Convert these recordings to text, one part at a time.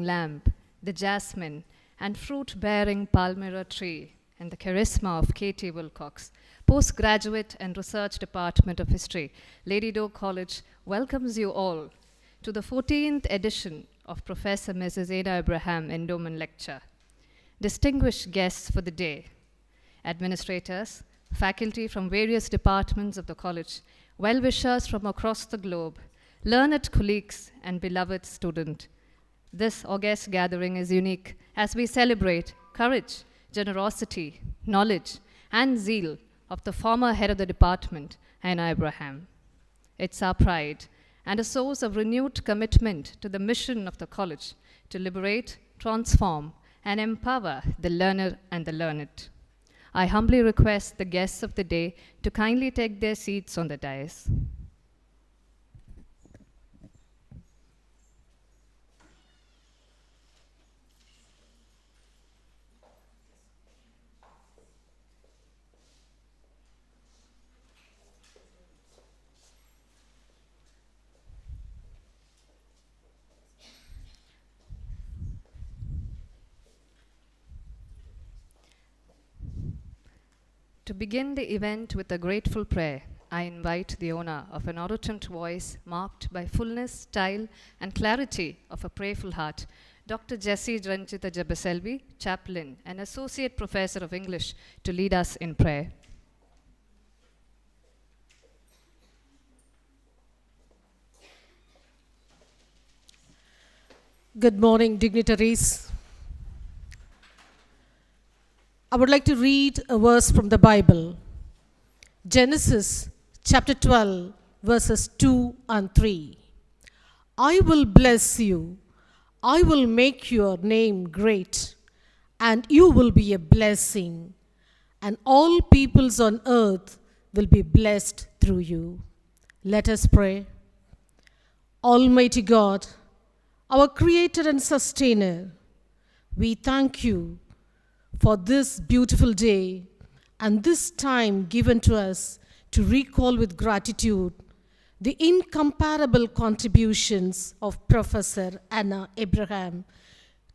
glowing lamp, the jasmine, and fruit-bearing palmyra tree, and the charisma of Katie Wilcox, Postgraduate and Research Department of History, Lady Doe College welcomes you all to the 14th edition of Professor Mrs. Ada Abraham Endowment Lecture. Distinguished guests for the day, administrators, faculty from various departments of the college, well-wishers from across the globe, learned colleagues, and beloved student. This august gathering is unique as we celebrate courage, generosity, knowledge, and zeal of the former head of the department, Anna Abraham. It's our pride and a source of renewed commitment to the mission of the college to liberate, transform, and empower the learner and the learned. I humbly request the guests of the day to kindly take their seats on the dais. To begin the event with a grateful prayer, I invite the owner of an eloquent voice marked by fullness, style, and clarity of a prayerful heart, Dr. Jessie Ranjita Jabaselvi, chaplain and associate professor of English, to lead us in prayer. Good morning, dignitaries. I would like to read a verse from the Bible. Genesis chapter 12, verses 2 and 3. I will bless you. I will make your name great, and you will be a blessing, and all peoples on earth will be blessed through you. Let us pray. Almighty God, our Creator and Sustainer, we thank you for this beautiful day and this time given to us to recall with gratitude the incomparable contributions of Professor Anna Abraham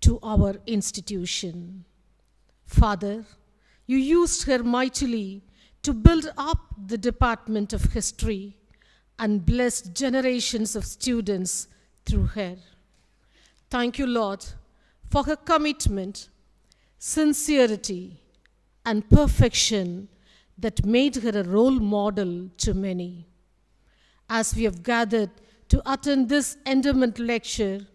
to our institution. Father, you used her mightily to build up the Department of History and blessed generations of students through her. Thank you, Lord, for her commitment, sincerity, and perfection that made her a role model to many. As we have gathered to attend this endowment lecture,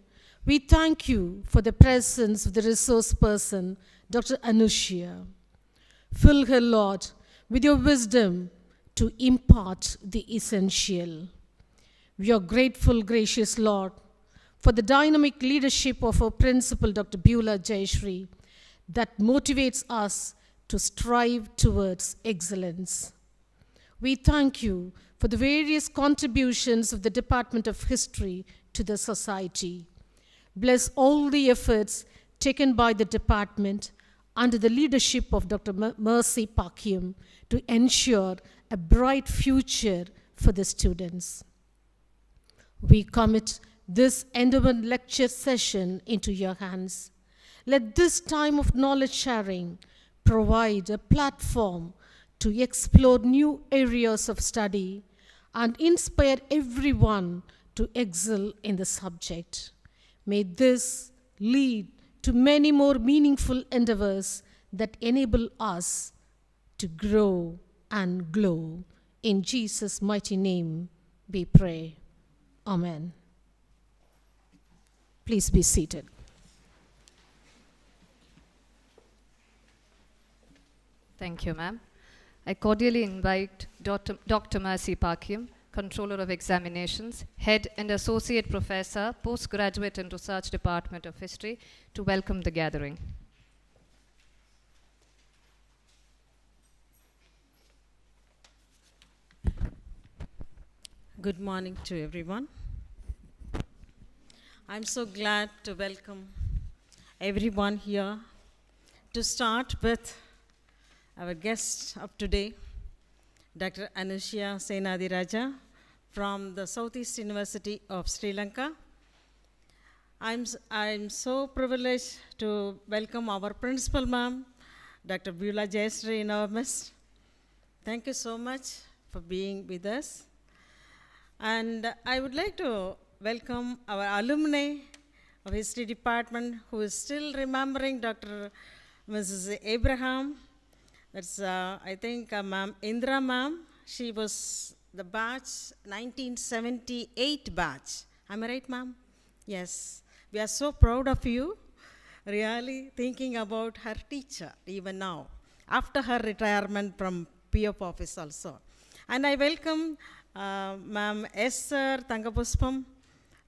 we thank you for the presence of the resource person, Dr. Anushya. Fill her, Lord, with your wisdom to impart the essential. We are grateful, gracious Lord, for the dynamic leadership of our principal, Dr. Beulah Jayashree, that motivates us to strive towards excellence. We thank you for the various contributions of the Department of History to the society. Bless all the efforts taken by the department under the leadership of Dr. Mercy Pakyam to ensure a bright future for the students. We commit this endowment lecture session into your hands. Let this time of knowledge sharing provide a platform to explore new areas of study and inspire everyone to excel in the subject. May this lead to many more meaningful endeavors that enable us to grow and glow. In Jesus' mighty name we pray. Amen. Please be seated. Thank you, ma'am. I cordially invite Dr. Mercy Pakyam, Controller of Examinations, Head and Associate Professor, Postgraduate and Research Department of History, to welcome the gathering. Good morning to everyone. I'm so glad to welcome everyone here. To start with our guest of today, Dr. Anushya Senadiraja from the Southeast University of Sri Lanka. I'm so privileged to welcome our principal ma'am, Dr. Beulah Jayasri, in our midst. Thank you so much for being with us. And I would like to welcome our alumni of History Department who is still remembering Dr. Mrs. Abraham. That's, I think, Ma'am Indra ma'am. She was the batch 1978 batch. Am I right, ma'am? Yes. We are so proud of you, really thinking about her teacher even now, after her retirement from PF office also. And I welcome Ma'am Esther Tangapuspam.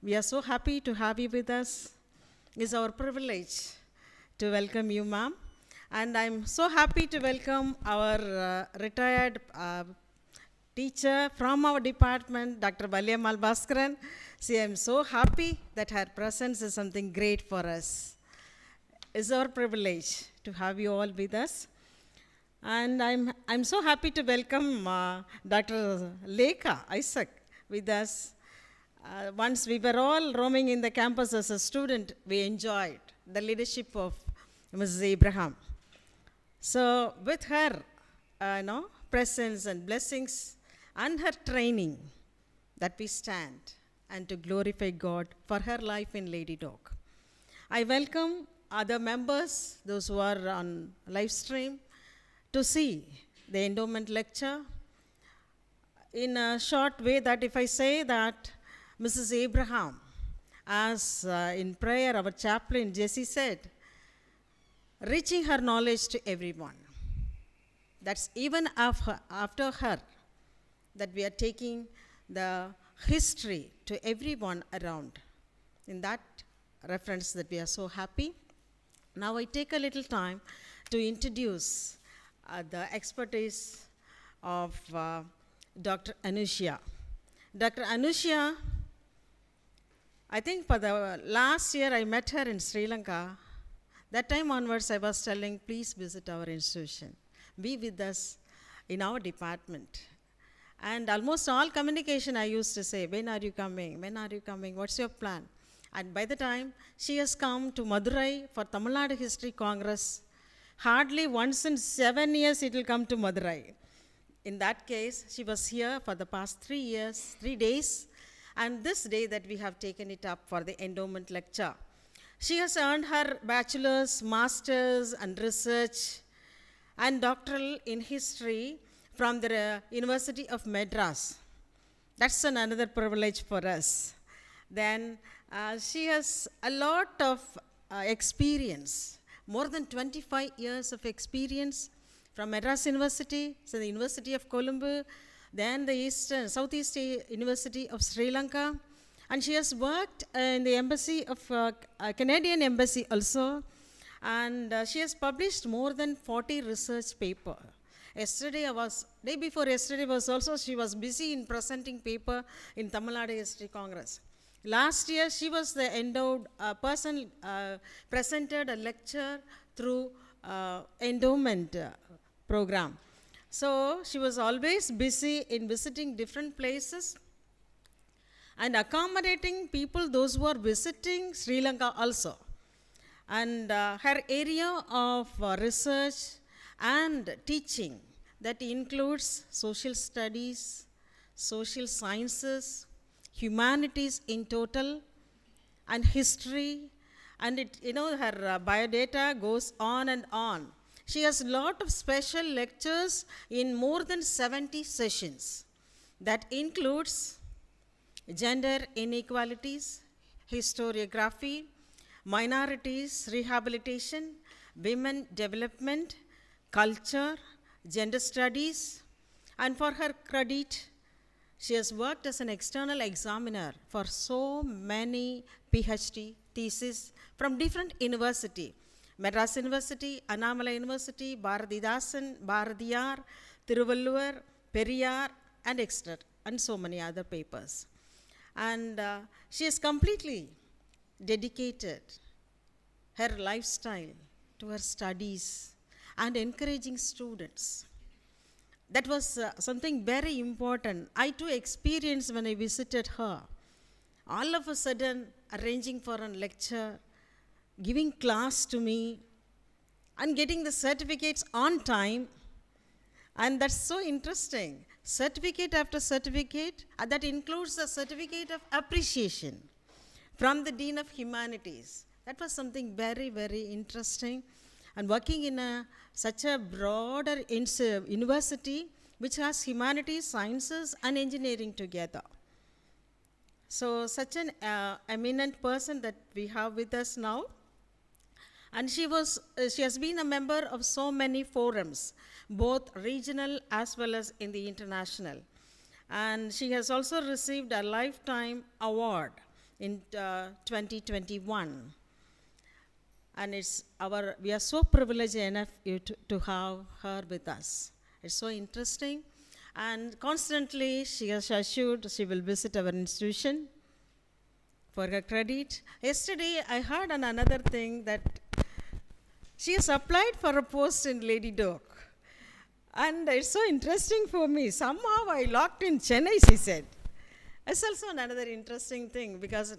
We are so happy to have you with us. It's our privilege to welcome you, ma'am. And I'm so happy to welcome our retired teacher from our department, Dr. Balyamal Bhaskaran. See, I'm so happy that her presence is something great for us. It's our privilege to have you all with us. And I'm so happy to welcome Dr. Lekha Isaac with us. Once we were all roaming in the campus as a student, we enjoyed the leadership of Mrs. Abraham. So with her presence and blessings and her training, that we stand and to glorify God for her life in Lady Dog. I welcome other members, those who are on live stream, to see the endowment lecture. In a short way, that if I say that Mrs. Abraham, as in prayer our chaplain Jesse said, reaching her knowledge to everyone. That's even after her, that we are taking the history to everyone around. In that reference that we are so happy. Now I take a little time to introduce the expertise of Dr. Anushya. Dr. Anushya, I think for the last year I met her in Sri Lanka. That time onwards I was telling, please visit our institution. Be with us in our department. And almost all communication I used to say, when are you coming? When are you coming? What's your plan? And by the time she has come to Madurai for Tamil Nadu History Congress, hardly once in 7 years it will come to Madurai. In that case, she was here for the past 3 years, 3 days, and this day that we have taken it up for the endowment lecture. She has earned her bachelor's, master's, and research and doctoral in history from the University of Madras. That's another privilege for us. Then she has a lot of experience, more than 25 years of experience from Madras University, so the University of Colombo, then the Southeast University of Sri Lanka, and she has worked in the embassy of Canadian embassy also, and she has published more than 40 research papers. Day before yesterday was also, she was busy in presenting paper in Tamil Nadu History Congress. Last year, she was the endowed person, presented a lecture through endowment program. So she was always busy in visiting different places and accommodating people, those who are visiting Sri Lanka also. And her area of research and teaching, that includes social studies, social sciences, humanities in total, and history, and her biodata goes on and on. She has a lot of special lectures in more than 70 sessions. That includes gender inequalities, historiography, minorities rehabilitation, women development, culture, gender studies, and for her credit, she has worked as an external examiner for so many PhD theses from different universities. Madras University, Annamalai University, Bharathidasan, Bharatiyar, Tiruvallur, Periyar, and Exeter, and so many other papers. And she has completely dedicated her lifestyle to her studies and encouraging students. That was something very important. I too experienced when I visited her. All of a sudden, arranging for a lecture, giving class to me, and getting the certificates on time. And that's so interesting. Certificate after certificate, that includes the certificate of appreciation from the Dean of Humanities. That was something very, very interesting. And working in such a broader university which has humanities, sciences, and engineering together. So such an eminent person that we have with us now. And she has been a member of so many forums, both regional as well as in the international. And she has also received a lifetime award in 2021. And we are so privileged enough to have her with us. It's so interesting. And constantly she has assured she will visit our institution for her credit. Yesterday I heard on another thing that she has applied for a post in Lady Doak. And it's so interesting for me. Somehow I locked in Chennai, she said. It's also another interesting thing because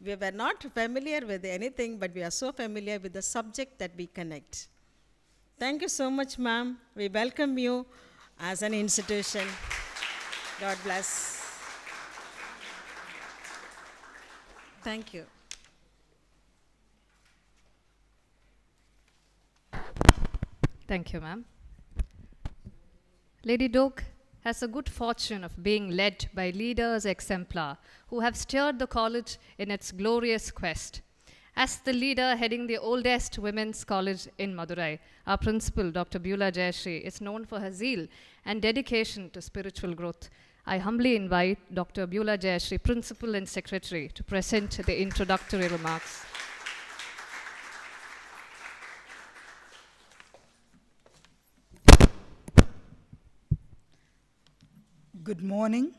we were not familiar with anything, but we are so familiar with the subject that we connect. Thank you so much, ma'am. We welcome you as an institution. God bless. Thank you. Thank you, ma'am. Lady Doak has the good fortune of being led by leaders exemplar who have steered the college in its glorious quest. As the leader heading the oldest women's college in Madurai, our principal, Dr. Beulah Jayashree, is known for her zeal and dedication to spiritual growth. I humbly invite Dr. Beulah Jayashree, Principal and Secretary, to present the introductory remarks. Good morning.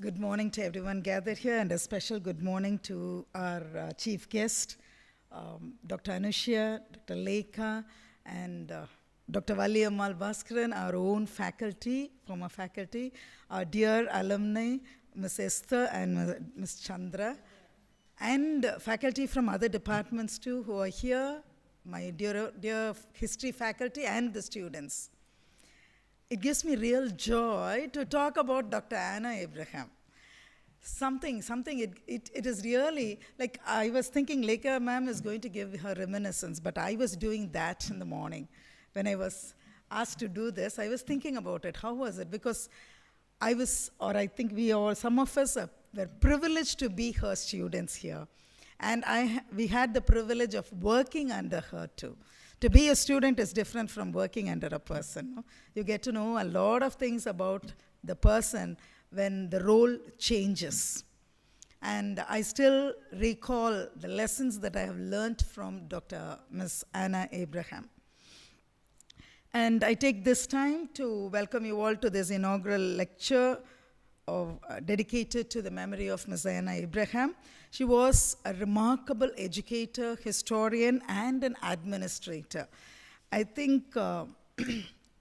Good morning to everyone gathered here, and a special good morning to our chief guest, Dr. Anushya, Dr. Lekha, and Dr. Valliammal Bhaskaran, our own faculty, former faculty, our dear alumni, Ms. Esther and Ms. Chandra, and faculty from other departments too who are here, my dear history faculty and the students. It gives me real joy to talk about Dr. Anna Abraham. It is really, like I was thinking Lekha ma'am is going to give her reminiscence, but I was doing that in the morning. When I was asked to do this, I was thinking about it. How was it? Because I think we all, some of us were privileged to be her students here. And we had the privilege of working under her too. To be a student is different from working under a person. No? You get to know a lot of things about the person when the role changes. And I still recall the lessons that I have learned from Dr. Ms. Anna Abraham. And I take this time to welcome you all to this inaugural lecture dedicated to the memory of Ms. Anna Abraham. She was a remarkable educator, historian, and an administrator. I think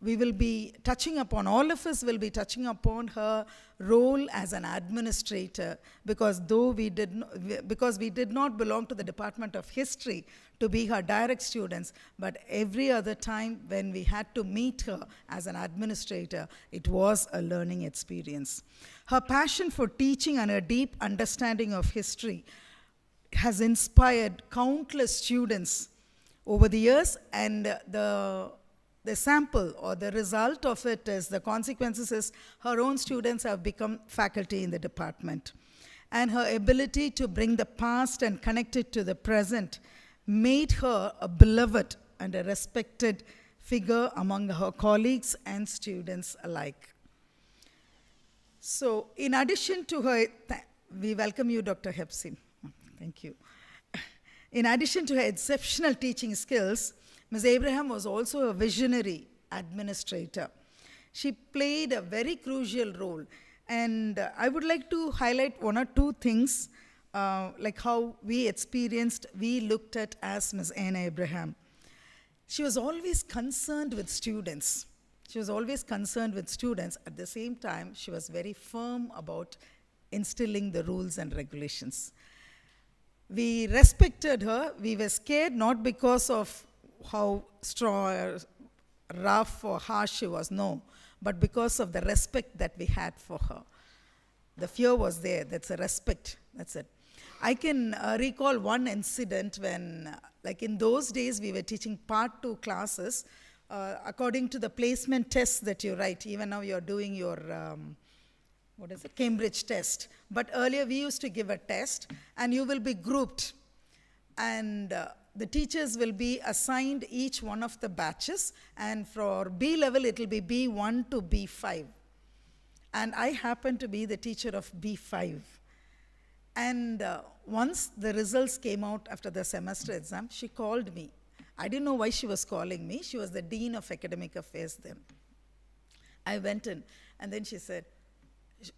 we will be touching upon, all of us will be touching upon her role as an administrator, because we did not belong to the Department of History to be her direct students, but every other time when we had to meet her as an administrator, it was a learning experience. Her passion for teaching and her deep understanding of history has inspired countless students over the years, and the sample or the result of it is, the consequences is, her own students have become faculty in the department. And her ability to bring the past and connect it to the present made her a beloved and a respected figure among her colleagues and students alike. So, in addition to her, we welcome you, Dr. Hepsin. Thank you. In addition to her exceptional teaching skills, Ms. Abraham was also a visionary administrator. She played a very crucial role. And I would like to highlight one or two things, like how we looked at as Ms. Anna Abraham. She was always concerned with students. At the same time, she was very firm about instilling the rules and regulations. we respected her. We were scared not because of how strong, rough or harsh she was, no, but because of the respect that we had for her. The fear was there, that's a respect, that's it. I can recall one incident when, like in those days, we were teaching part 2 classes according to the placement tests that you write. Even now you're doing your, Cambridge test. But earlier we used to give a test and you will be grouped. And the teachers will be assigned each one of the batches. And for B level, it will be B1 to B5. And I happen to be the teacher of B5. And once the results came out after the semester exam, she called me. I didn't know why she was calling me. She was the Dean of Academic Affairs then. I went in, and then she said,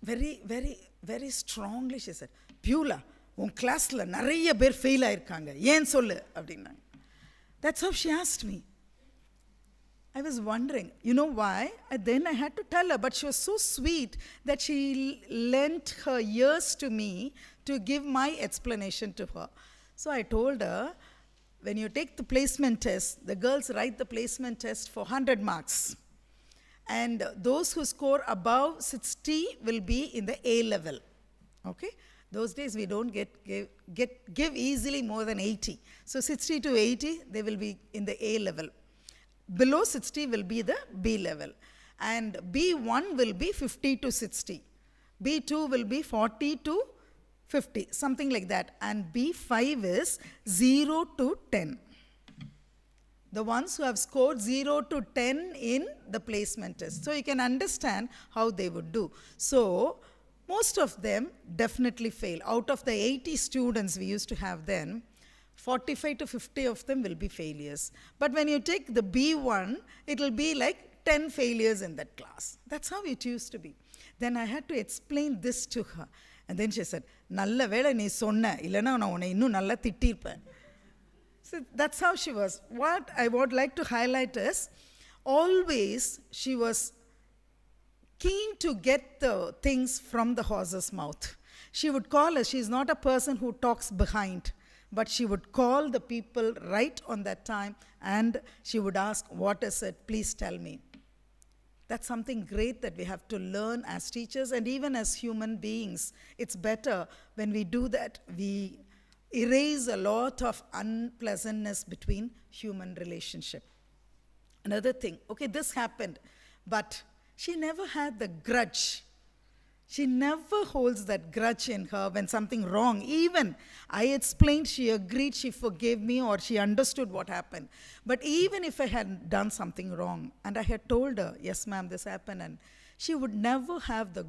very, very, very strongly, she said, Beulah, உன் கிளாஸில் நிறைய பேர் fail ஆயிருக்காங்க ஏன் சொல்லு அப்படின்னாங்க. That's how she asked me. I was wondering, you know why? And then I had to tell her, but she was so sweet that she lent her ears to me to give my explanation to her. So I told her, when you take the placement test, the girls write the placement test for 100 marks. And those who score above 60 will be in the A level. Okay? Those days we don't give easily more than 80. So 60 to 80, they will be in the A level. Below 60 will be the B level. And B1 will be 50 to 60. B2 will be 40 to 50, something like that. And B5 is 0 to 10. The ones who have scored 0 to 10 in the placement test. So you can understand how they would do. So most of them definitely fail. Out of the 80 students we used to have then, 45 to 50 of them will be failures. But when you take the B1, it will be like 10 failures in that class. That's how it used to be. Then I had to explain this to her. And then she said, Nalla vela nee sonna, illana na unna innu nalla thittirpen. So that's how she was. What I would like to highlight is, always she was keen to get the things from the horse's mouth. She would call us. She's not a person who talks behind, but she would call the people right on that time and she would ask, what is it? Please tell me. That's something great that we have to learn as teachers and even as human beings. It's better when we do that. We erase a lot of unpleasantness between human relationship. Another thing, okay, this happened, but she never had the grudge. She never holds that grudge in her when something wrong. Even I explained, she agreed, she forgave me, or she understood what happened. But even if I had done something wrong and I had told her, yes ma'am, this happened, and she would never have the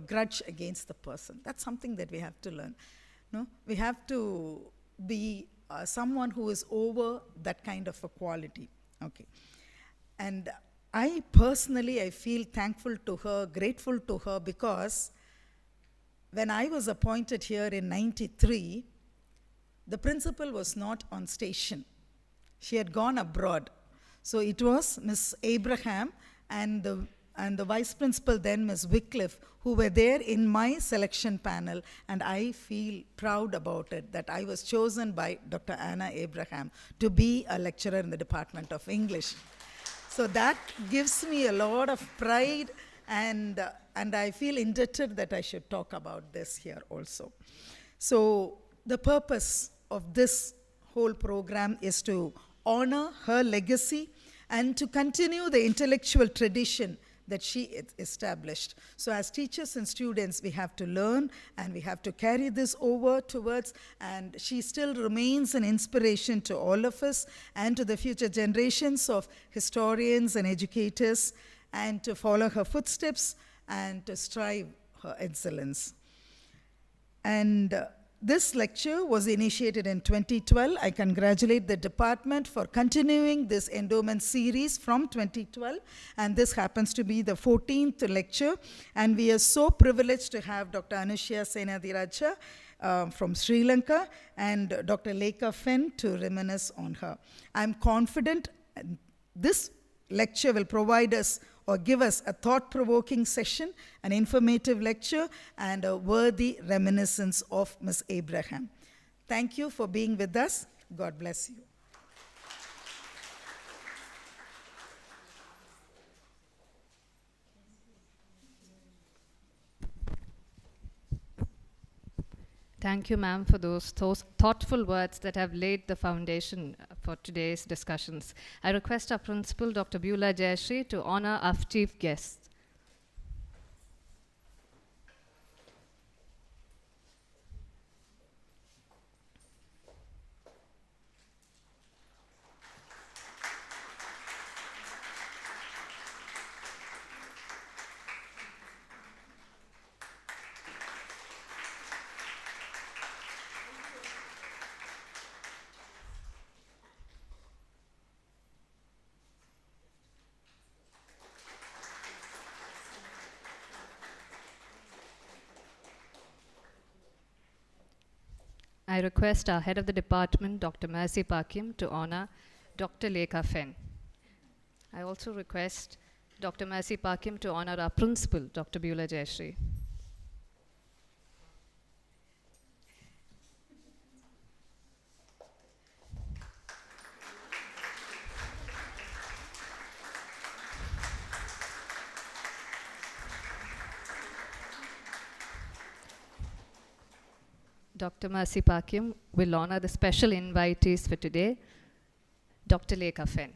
grudge against the person. That's something that we have to learn. No? We have to be someone who is over that kind of a quality. Okay. And I personally, I feel thankful to her, grateful to her, because when I was appointed here in 93, the principal was not on station. She had gone abroad. So it was Miss Abraham and the vice principal then, Miss Wycliffe, who were there in my selection panel, and I feel proud about it, that I was chosen by Dr. Anna Abraham to be a lecturer in the Department of English. So that gives me a lot of pride, and I feel indebted that I should talk about this here also. So the purpose of this whole program is to honor her legacy and to continue the intellectual tradition that she established. So as teachers and students, we have to learn and we have to carry this over towards, and she still remains an inspiration to all of us and to the future generations of historians and educators, and to follow her footsteps and to strive her excellence. And this lecture was initiated in 2012. I congratulate the department for continuing this endowment series from 2012. And this happens to be the 14th lecture. And we are so privileged to have Dr. Anushya Senadiraja from Sri Lanka and Dr. Lekha Fenn to reminisce on her. I'm confident this lecture will provide us or give us a thought-provoking session, an informative lecture, and a worthy reminiscence of Ms. Abraham. Thank you for being with us. God bless you. Thank you, ma'am, for those thoughtful words that have laid the foundation for today's discussions. I request our principal, Dr. Beulah Jayashree, to honor our chief guest. I request our head of the department, Dr. Mercy Pakim, to honor Dr. Lekha Fen. I also request Dr. Mercy Pakim to honor our principal, Dr. Beulah Jayashree. Dr. Mercy Pakim will honor the special invitees for today, Dr. Lekha Fen.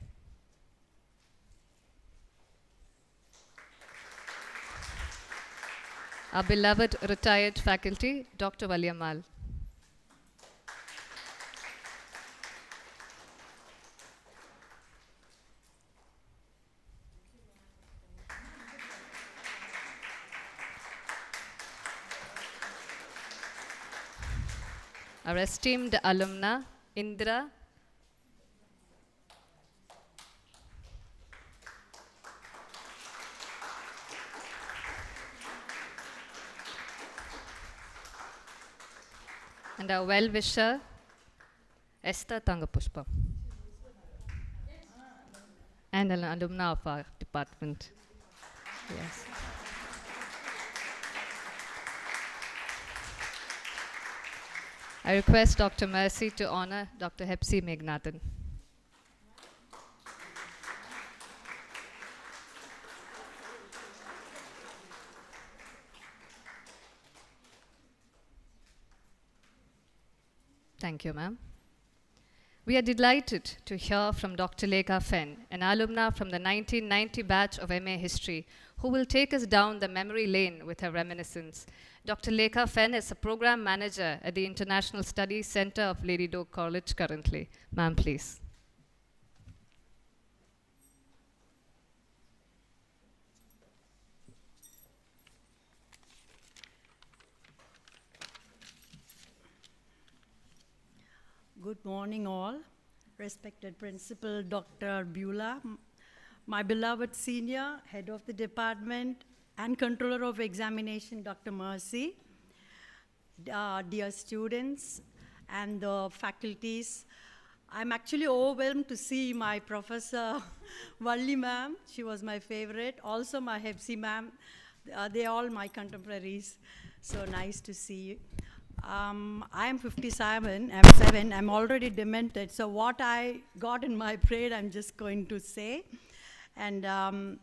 Our beloved retired faculty, Dr. Valyamal. Our esteemed alumna, Indra. And our well-wisher, Esther Tangapushpa. And an alumna of our department. Yes. I request Dr. Mercy to honor Dr. Hepsi Meghnathan. Thank you, ma'am. We are delighted to hear from Dr. Lekha Fen, an alumna from the 1990 batch of MA History, who will take us down the memory lane with her reminiscence. Dr. Lekha Fen is a program manager at the International Studies Center of Lady Doak College currently. Ma'am, please. Good morning, all. Respected Principal Dr. Beulah, my beloved senior, head of the department, and controller of examination, Dr. Mercy, dear students and the faculties. I'm actually overwhelmed to see my professor, Valli ma'am. She was my favorite. Also my Hepsi ma'am. They're all my contemporaries. So nice to see you. I am 57, I'm already demented, so what I got in my brain, I'm just going to say. And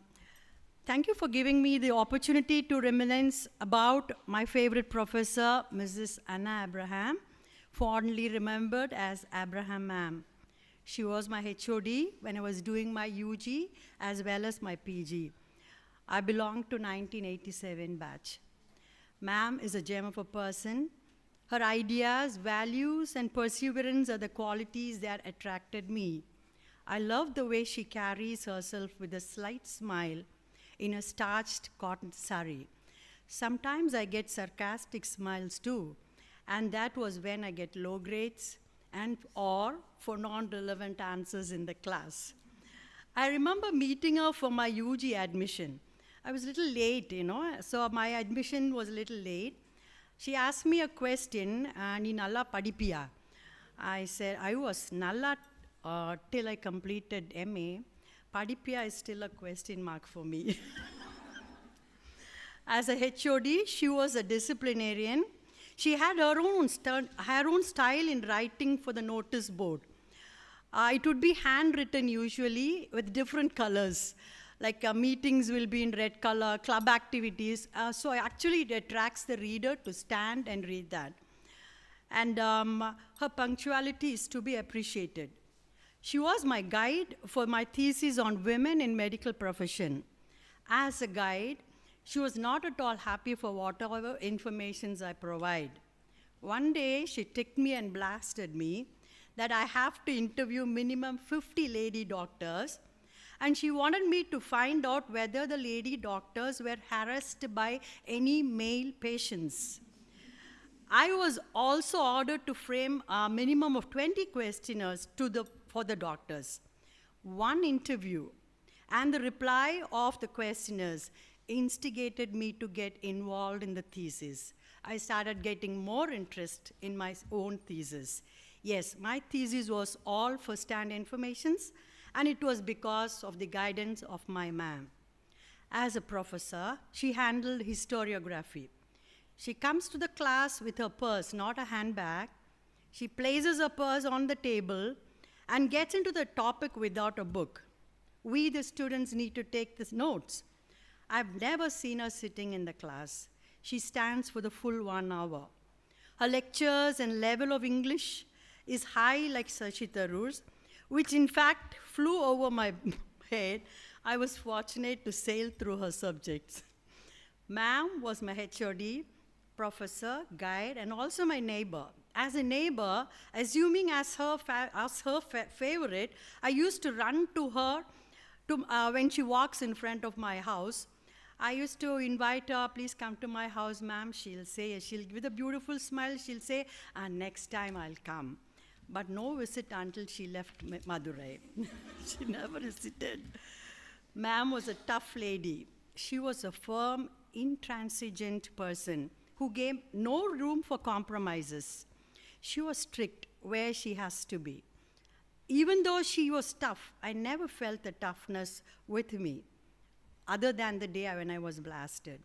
thank you for giving me the opportunity to reminisce about my favorite professor, Mrs. Anna Abraham, fondly remembered as Abraham ma'am. She was my HOD when I was doing my UG as well as my PG. I belong to 1987 batch. Ma'am is a gem of a person. Her ideas, values, and perseverance are the qualities that attracted me. I love the way she carries herself with a slight smile in a starched cotton sari. Sometimes I get sarcastic smiles too, and that was when I get low grades or for non-relevant answers in the class. I remember meeting her for my UG admission. I was a little late, so my admission was a little late. She asked me a question, "Ni nalla padippiya?" I said, I was nalla till I completed MA. Padippiya is still a question mark for me. As a HOD, she was a disciplinarian. She had her own style in writing for the notice board. It would be handwritten usually with different colors. Like meetings will be in red color, club activities. So actually it attracts the reader to stand and read that. And her punctuality is to be appreciated. She was my guide for my thesis on women in medical profession. As a guide, she was not at all happy for whatever informations I provide. One day, she ticked me and blasted me that I have to interview minimum 50 lady doctors, and she wanted me to find out whether the lady doctors were harassed by any male patients. I was also ordered to frame a minimum of 20 questionnaires for the doctors. One interview and the reply of the questionnaires instigated me to get involved in the thesis. I started getting more interest in my own thesis. Yes, my thesis was all first-hand informations, and it was because of the guidance of my ma'am. As a professor, she handled historiography. She comes to the class with her purse, not a handbag. She places her purse on the table and gets into the topic without a book. We, the students, need to take these notes. I've never seen her sitting in the class. She stands for the full 1 hour. Her lectures and level of English is high like Sashi Tharoor's, which in fact flew over my head. I was fortunate to sail through her subjects. Ma'am was my HOD, professor, guide, and also my neighbor. As a neighbor, assuming as her favorite, I used to run to her when she walks in front of my house. I used to invite her, please come to my house, ma'am. She'll say, with a beautiful smile, she'll say, next time I'll come. But no visit until she left Madurai. She never visited. Ma'am was a tough lady. She was a firm, intransigent person who gave no room for compromises. She was strict where she has to be. Even though she was tough, I never felt the toughness with me, other than the day when I was blasted.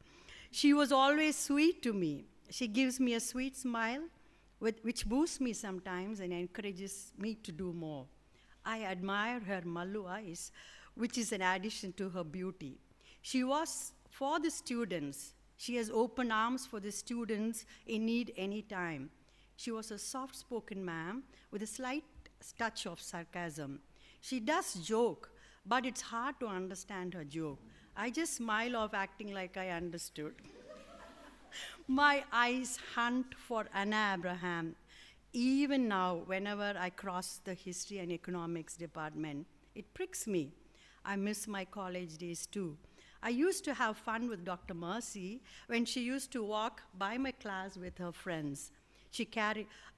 She was always sweet to me. She gives me a sweet smile, which boosts me sometimes and encourages me to do more. I admire her Mallu eyes, which is an addition to her beauty. She was for the students. She has open arms for the students in need any time. She was a soft-spoken ma'am with a slight touch of sarcasm. She does joke, but it's hard to understand her joke. I just smile off acting like I understood. My eyes hunt for Anna Abraham. Even now, whenever I cross the history and economics department, it pricks me. I miss my college days too. I used to have fun with Dr. Mercy when she used to walk by my class with her friends.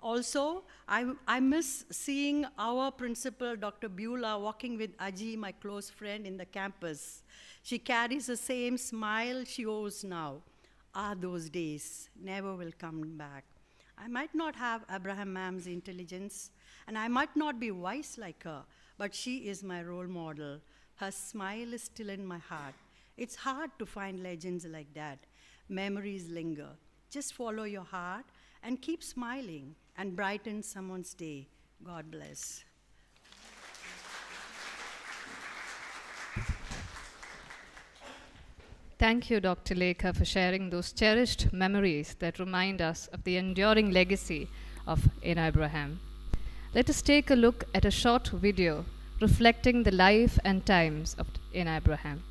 Also, I miss seeing our principal, Dr. Beulah, walking with Aji, my close friend, in the campus. She carries the same smile she owes now. Those days never will come back. I might not have Abraham ma'am's intelligence, and I might not be wise like her, but she is my role model. Her smile is still in my heart. It's hard to find legends like that. Memories linger. Just follow your heart and keep smiling and brighten someone's day. God bless. Thank you, Dr. Lekha, for sharing those cherished memories that remind us of the enduring legacy of Anna Abraham. Let us take a look at a short video reflecting the life and times of Anna Abraham.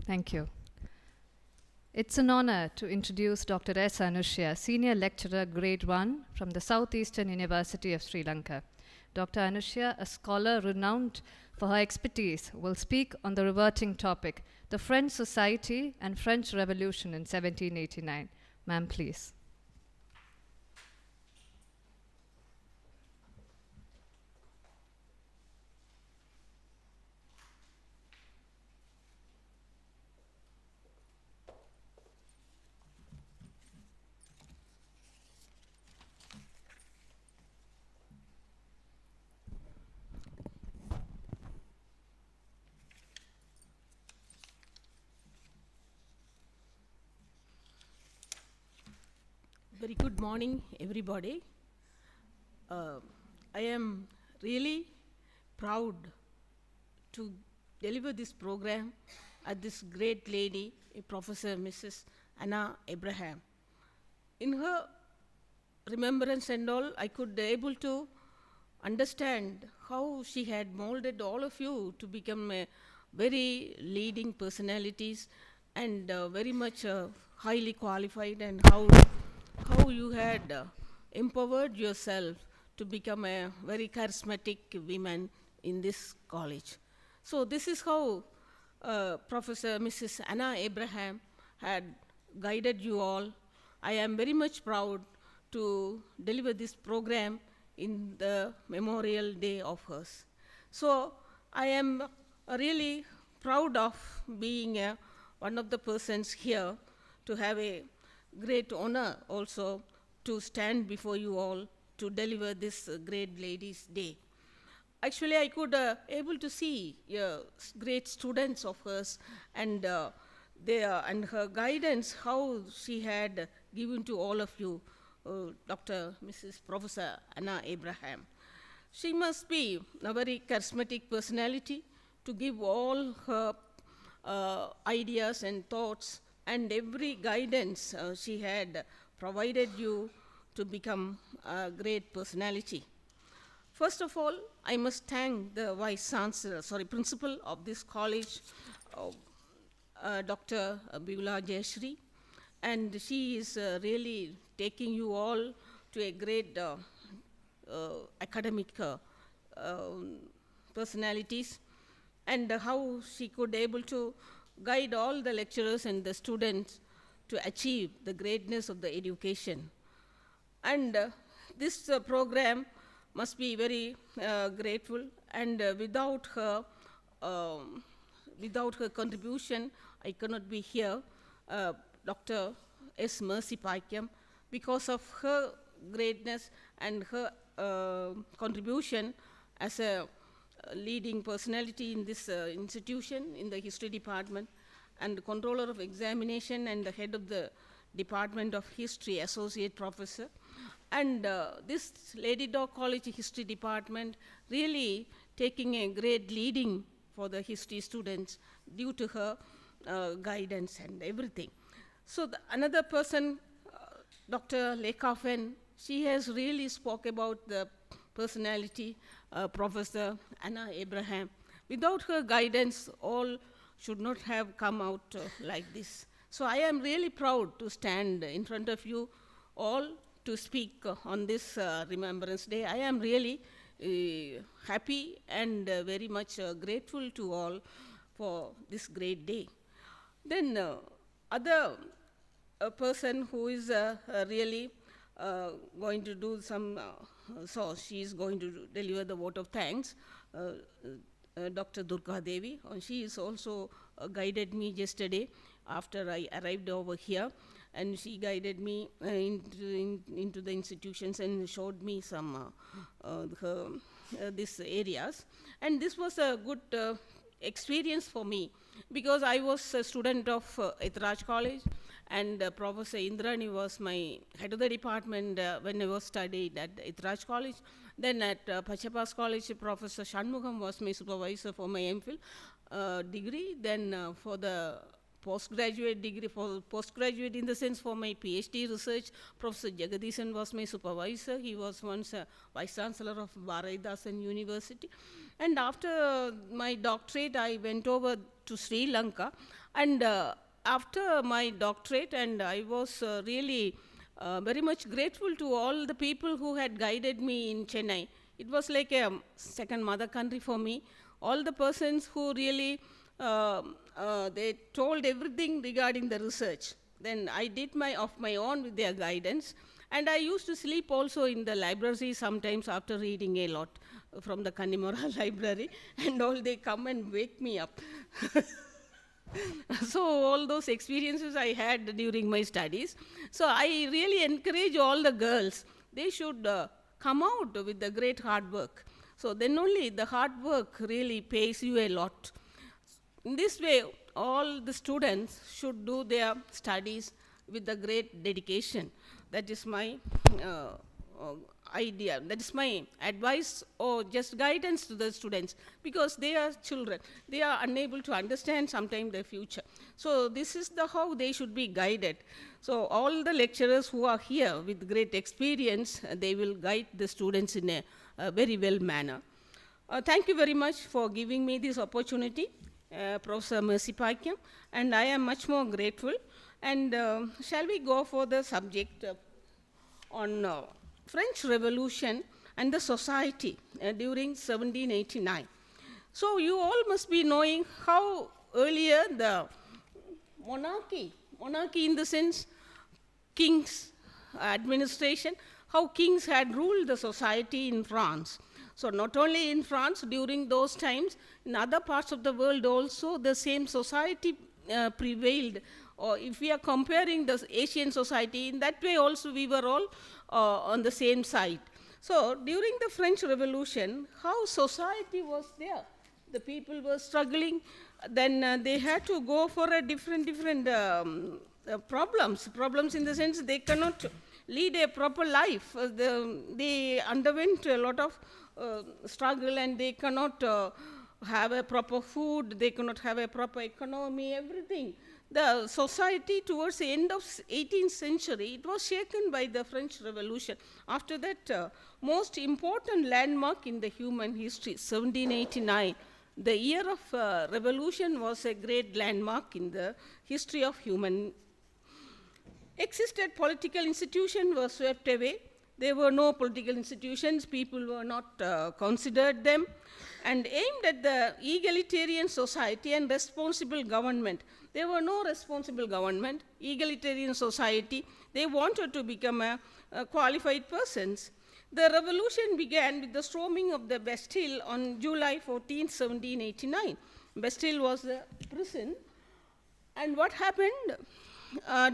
Thank you. It's an honor to introduce Dr. S. Anushya, Senior Lecturer, Grade 1 from the Southeastern University of Sri Lanka. Dr. Anushya, a scholar renowned for her expertise, will speak on the reverting topic, the French Society and French Revolution in 1789. Ma'am, please. Very good morning, everybody. I am really proud to deliver this program at this great lady, Professor Mrs. Anna Abraham. In her remembrance and all, I could able to understand how she had molded all of you to become very leading personalities and very much highly qualified, and how you had empowered yourself to become a very charismatic woman in this college. So this is how Professor Mrs. Anna Abraham had guided you all. I am very much proud to deliver this program in the Memorial Day of hers. So I am really proud of being one of the persons here to have a great honor also to stand before you all to deliver this great ladies' day. Actually, I could able to see great students of hers and and her guidance, how she had given to all of you, Dr. Mrs. Professor Anna Abraham. She must be a very charismatic personality to give all her ideas and thoughts and every guidance she had provided you to become a great personality. First of all, I must thank the principal of this college, Dr. Beulah Jayashree, and she is really taking you all to a great academic personalities, and how she could able to guide all the lecturers and the students to achieve the greatness of the education. And this program must be very grateful, and without her contribution, I cannot be here, Dr. S. Mercy Paikyam. Because of her greatness and her contribution as a leading personality in this institution, in the history department, and the controller of examination and the head of the Department of History, associate professor. And this Lady Dock College History Department really taking a great leading for the history students due to her guidance and everything. So another person, Dr. Lekafen, she has really spoke about the personality, Professor Anna Abraham. Without her guidance, all should not have come out like this. So I am really proud to stand in front of you all to speak on this Remembrance Day. I am really happy and very much grateful to all for this great day. Then other person who is really going to do some, so she is going to deliver the vote of thanks, Dr. Durga Devi. She is also guided me yesterday after I arrived over here, and she guided me into the institutions and showed me some these areas. And this was a good experience for me, because I was a student of Itraj College, and Professor Indrani was my head of the department when I was studied at Itraj College. Then at Pachapas College, Professor Shanmugam was my supervisor for my MPhil degree. Then for the postgraduate degree, for postgraduate in the sense for my PhD research, Professor Jagadishan was my supervisor. He was once Vice Chancellor of Bharatidasan University. And after my doctorate, I went over to Sri Lanka. And after my doctorate, and I was really very much grateful to all the people who had guided me in Chennai. It was like a second mother country for me. All the persons who really, they told everything regarding the research. Then I did of my own with their guidance. And I used to sleep also in the library sometimes after reading a lot from the Kannimora library. And all they come and wake me up. So all those experiences I had during my studies. So I really encourage all the girls, they should come out with the great hard work. So then only the hard work really pays you a lot. In this way, all the students should do their studies with the great dedication. That is my idea. That is my advice or just guidance to the students, because they are children. They are unable to understand sometimes the future. So this is how they should be guided. So all the lecturers who are here with great experience, they will guide the students in a very well manner. Thank you very much for giving me this opportunity, Professor Mercy Pakyam, and I am much more grateful. And shall we go for the subject on French Revolution and the society during 1789. So you all must be knowing how earlier the monarchy in the sense king's administration, how kings had ruled the society in France. So not only in France during those times, in other parts of the world also the same society prevailed. Or if we are comparing the Asian society, in that way also we were all on the same side. So during the French Revolution, how society was there? The people were struggling, then they had to go for a different problems in the sense they cannot lead a proper life. They underwent a lot of struggle, and they cannot have a proper food, they cannot have a proper economy, everything. The society towards the end of 18th century, it was shaken by the French Revolution. After that, most important landmark in the human history, 1789, the year of revolution was a great landmark in the history of human. Existed political institutions were swept away. There were no political institutions, people were not considered them, and aimed at the egalitarian society and responsible government. There were no responsible government, egalitarian society. They wanted to become a qualified persons. The revolution began with the storming of the Bastille on July 14, 1789. Bastille was a prison. And what happened?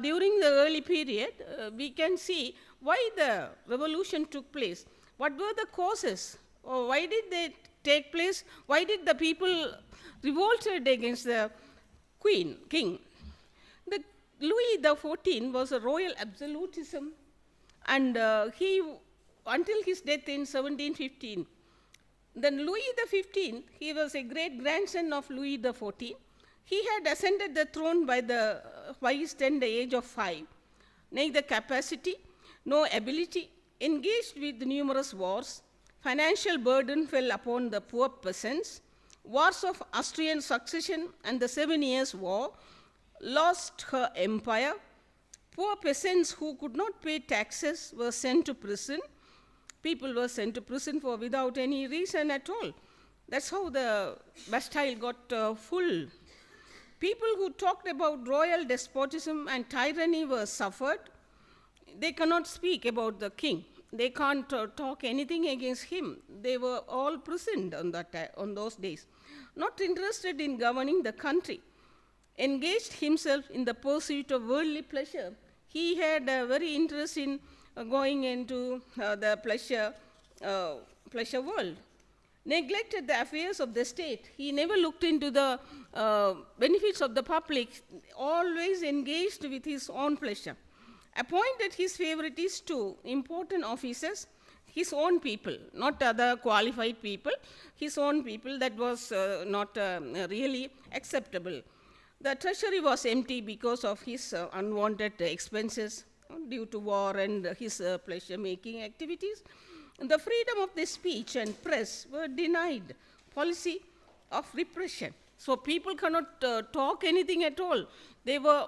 during the early period, we can see why the revolution took place. What were the causes? Or why did they take place? Why did the people revolted against the king? The Louis XIV was a royal absolutism, and until his death in 1715. Then Louis XV, he was a great grandson of Louis XIV. He had ascended the throne by his tender age of 5. Neither capacity, no ability, engaged with numerous wars. Financial burden fell upon the poor peasants. Wars of Austrian succession and the 7 Years' War lost her empire. Poor peasants who could not pay taxes were sent to prison. People were sent to prison for without any reason at all. That's how the Bastille got full. People who talked about royal despotism and tyranny were suffered. They cannot speak about the king. They can't talk anything against him. They were all prisoned on those days. Not interested in governing the country. Engaged himself in the pursuit of worldly pleasure. He had a very interest in going into the pleasure world. Neglected the affairs of the state. He never looked into the benefits of the public, always engaged with his own pleasure. Appointed his favorites to important offices, his own people, not other qualified people, his own people. That was not really acceptable. The treasury was empty because of his unwanted expenses due to war and his pleasure-making activities. The freedom of the speech and press were denied. Policy of repression. So people cannot talk anything at all. They were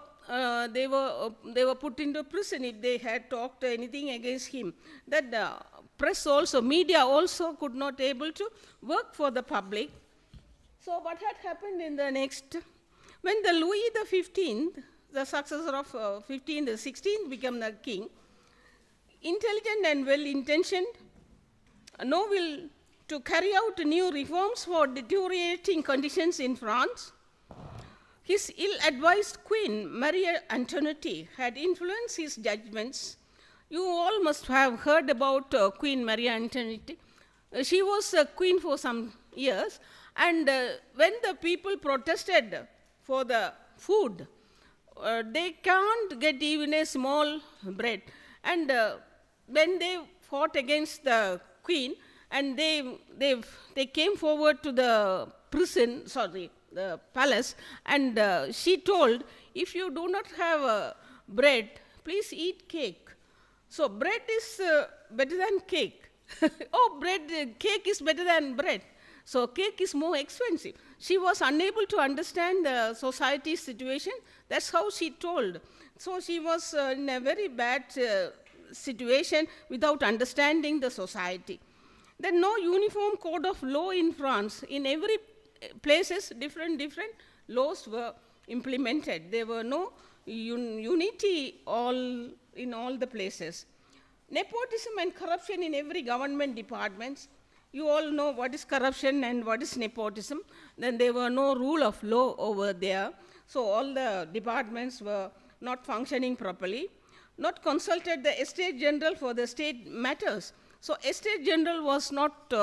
put into prison if they had talked anything against him. That press also, media also could not able to work for the public. So what had happened in the next, when the Louis XV, the successor of 15th, 16th became the king, intelligent and well-intentioned, no will to carry out new reforms for deteriorating conditions in France. His ill-advised queen, Marie Antoinette, had influenced his judgments. You all must have heard about Queen Marie Antoinette. She was a queen for some years, and when the people protested for the food, they can't get even a small bread. And when they fought against the queen, and they came forward to the the palace, and she told, if you do not have bread, please eat cake. So bread is better than cake. Oh, cake is better than bread. So cake is more expensive. She was unable to understand the society's situation. That's how she told. So she was in a very bad situation without understanding the society. Then no uniform code of law in France. In every places, different laws were implemented. There were no unity in all the places. Nepotism and corruption in every government departments. You all know what is corruption and what is nepotism. Then there were no rule of law over there. So all the departments were not functioning properly. Not consulted the Estate General for the state matters. So Estate General was not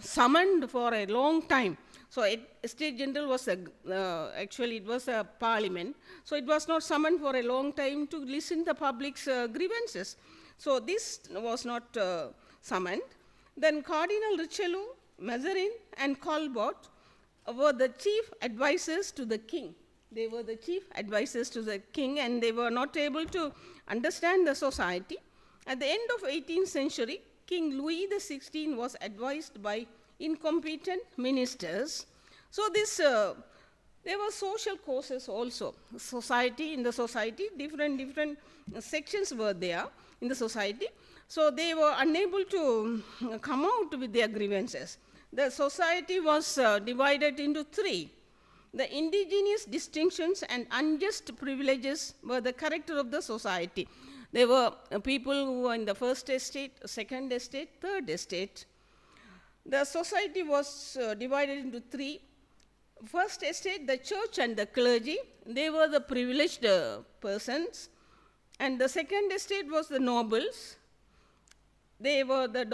summoned for a long time. So Estate General was actually it was a parliament. So it was not summoned for a long time to listen to the public's grievances. So this was not summoned. Then Cardinal Richelieu, Mazarin, and Colbert were the chief advisors to the king. They were the chief advisors to the king, and they were not able to understand the society. At the end of 18th century, King Louis XVI was advised by incompetent ministers. So this, there were social causes also. In the society, different sections were there in the society. So they were unable to come out with their grievances. The society was divided into three. The indigenous distinctions and unjust privileges were the character of the society. There were people who were in the first estate, second estate, third estate. The society was divided into three. first estate, the church and the clergy, they were the privileged persons. And the second estate was the nobles. They were the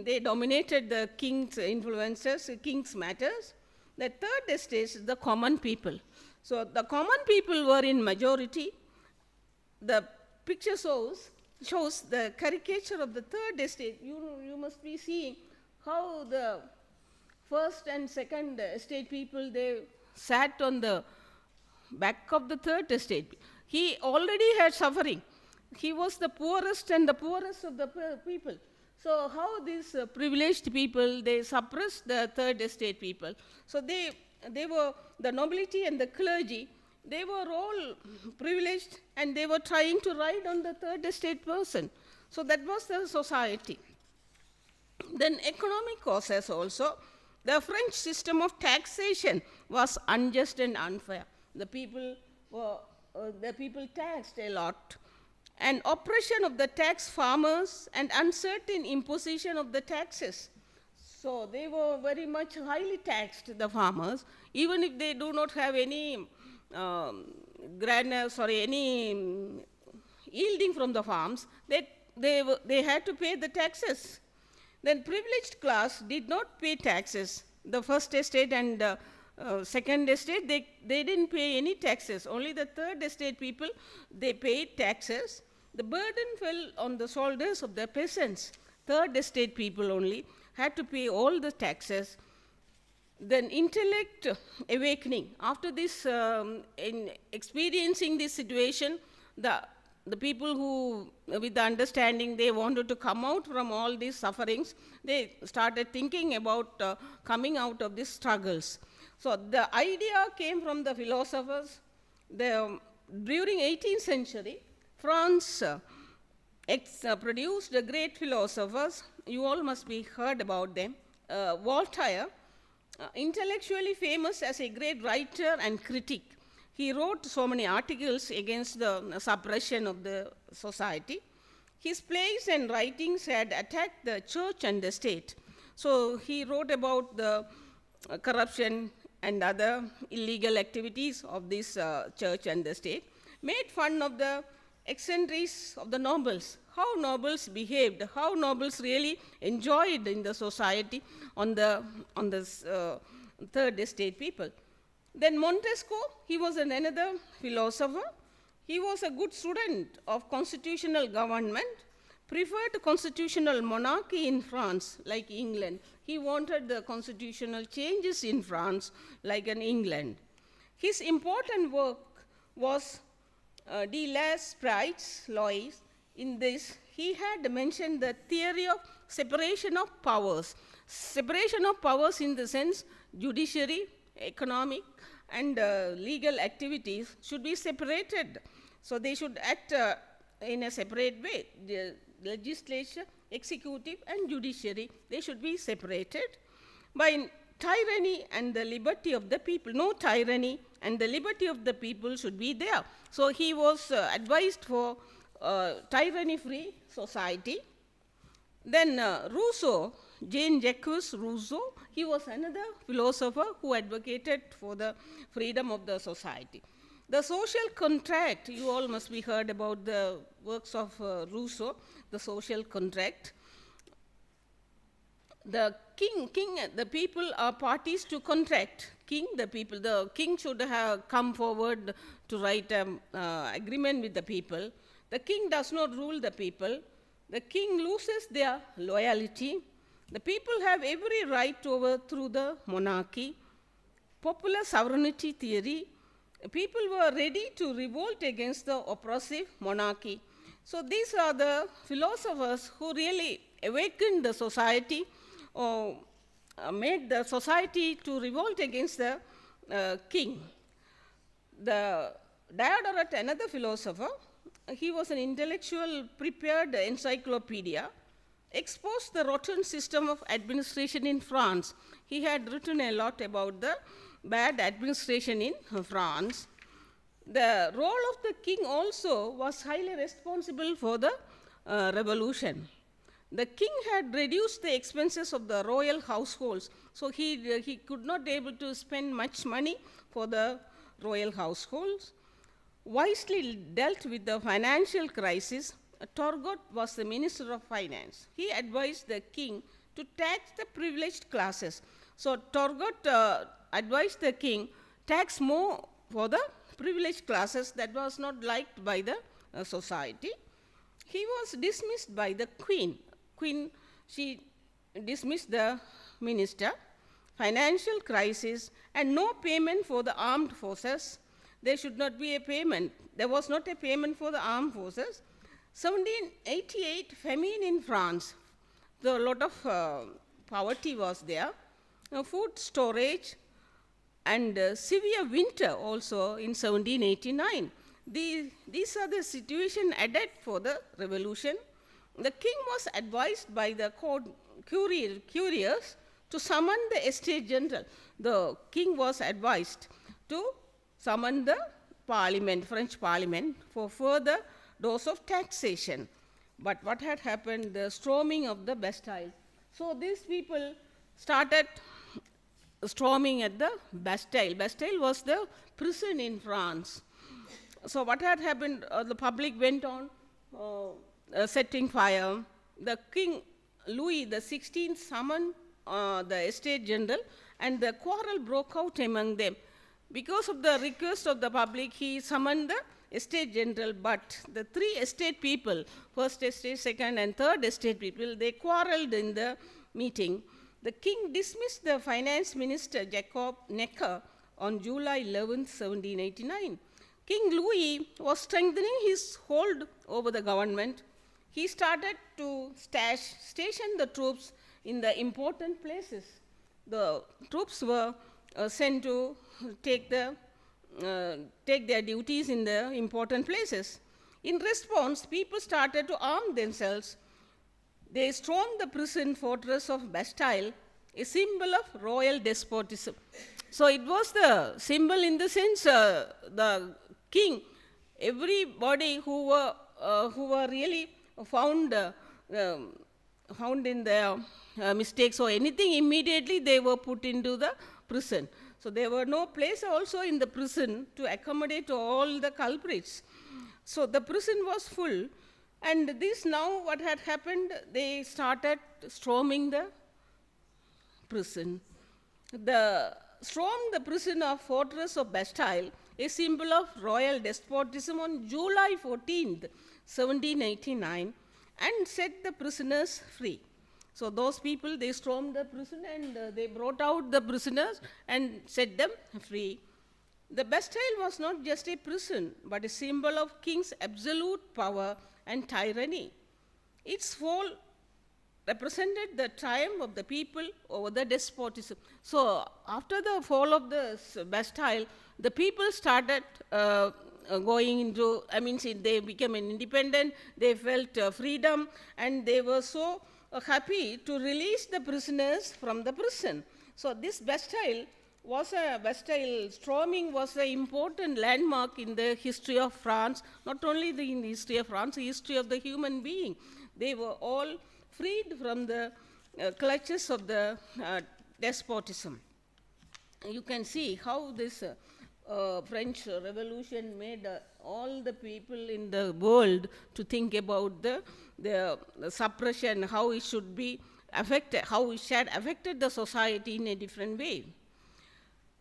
they dominated the king's influences, king's matters. The third estate is the common people. So the common people were in majority. The picture shows the caricature of the third estate. You must be seeing how the first and second estate people, they sat on the back of the third estate. He already had suffering. He was the poorest and the poorest of the people. So how these privileged people, they suppressed the third estate people. So they were, the nobility and the clergy, they were all privileged and they were trying to ride on the third estate person. So that was the society. Then economic causes also. The French system of taxation was unjust and unfair. The people taxed a lot. And oppression of the tax farmers and uncertain imposition of the taxes. So they were very much highly taxed, the farmers, even if they do not have any any yielding from the farms, they had to pay the taxes. Then privileged class did not pay taxes. The first estate and second estate, they didn't pay any taxes. Only the third estate people, they paid taxes. The burden fell on the shoulders of the peasants. Third estate people only had to pay all the taxes. Then intellect awakening. After this, in experiencing this situation, the people who, with the understanding, they wanted to come out from all these sufferings, they started thinking about coming out of these struggles. So the idea came from the philosophers. During 18th century, France produced great philosophers. You all must be heard about them. Voltaire, intellectually famous as a great writer and critic. He wrote so many articles against the suppression of the society. His plays and writings had attacked the church and the state. So he wrote about the corruption and other illegal activities of this church and the state, made fun of the eccentrics of the nobles, how nobles behaved, how nobles really enjoyed in the society on the third estate people. Then Montesquieu, he was another philosopher. He was a good student of constitutional government, preferred constitutional monarchy in France, like England. He wanted the constitutional changes in France, like in England. His important work was De las Sprites Lois. In this, he had mentioned the theory of separation of powers. Separation of powers in the sense judiciary, economic, and legal activities should be separated. So they should act in a separate way. The legislature, executive, and judiciary, they should be separated. By tyranny and the liberty of the people, no tyranny and the liberty of the people should be there. So he was advised for tyranny-free society. Then Rousseau, Jean-Jacques Rousseau, he was another philosopher who advocated for the freedom of the society. The social contract, you all must be heard about the works of Rousseau, the social contract. The the people are parties to contract. The king should have come forward to write an agreement with the people. The king does not rule the people. The king loses their loyalty. The people have every right to overthrow the monarchy. Popular sovereignty theory, people were ready to revolt against the oppressive monarchy. So these are the philosophers who really awakened the society, or made the society to revolt against the king. The Diodorus, another philosopher, he was an intellectual, prepared encyclopedia, exposed the rotten system of administration in France. He had written a lot about the bad administration in France. The role of the king also was highly responsible for the revolution. The king had reduced the expenses of the royal households, so he could not able to spend much money for the royal households. Wisely dealt with the financial crisis, Turgot was the Minister of Finance. He advised the king to tax the privileged classes. So Turgot advised the king tax more for the privileged classes that was not liked by the society. He was dismissed by the queen. She dismissed the minister. Financial crisis and no payment for the armed forces. There should not be a payment. There was not a payment for the armed forces. 1788 famine in France. A lot of poverty was there. Food storage and severe winter also in 1789. These are the situation added for the revolution. The king was advised by the couriers to summon the Estates General. The king was advised to summon the parliament, French parliament, for further dose of taxation. But what had happened? The storming of the Bastille. So these people started storming at the Bastille. Bastille was the prison in France. So what had happened? The public went on setting fire. The king Louis XVI summoned the Estates General, and the quarrel broke out among them. Because of the request of the public, he summoned the Estates General, but the three estate people, first estate, second and third estate people, they quarreled in the meeting. The king dismissed the finance minister Jacob Necker on July 11, 1789. King Louis was strengthening his hold over the government. He started to station the troops in the important places. The troops were sent to take their duties in the important places. In response, people started to arm themselves. They stormed the prison fortress of Bastille, a symbol of royal despotism. So it was the symbol in the sense the king, everybody who were really found in their mistakes or anything, immediately they were put into the prison. So there were no place also in the prison to accommodate all the culprits. So the prison was full, and this now what had happened, they started storming the prison. The stormed the prison of fortress of Bastille, a symbol of royal despotism, on July 14th, 1789, and set the prisoners free. So those people, they stormed the prison and they brought out the prisoners and set them free. The Bastille was not just a prison, but a symbol of king's absolute power and tyranny. Its fall represented the triumph of the people over the despotism. So after the fall of the Bastille, the people started going into, they became independent, they felt freedom, and they were so happy to release the prisoners from the prison. So this Bastille storming was an important landmark in the history of France, not only in the history of France, the history of the human being. They were all freed from the clutches of the despotism. You can see how this French Revolution made all the people in the world to think about the suppression, how it should be affected, how it had affected the society in a different way.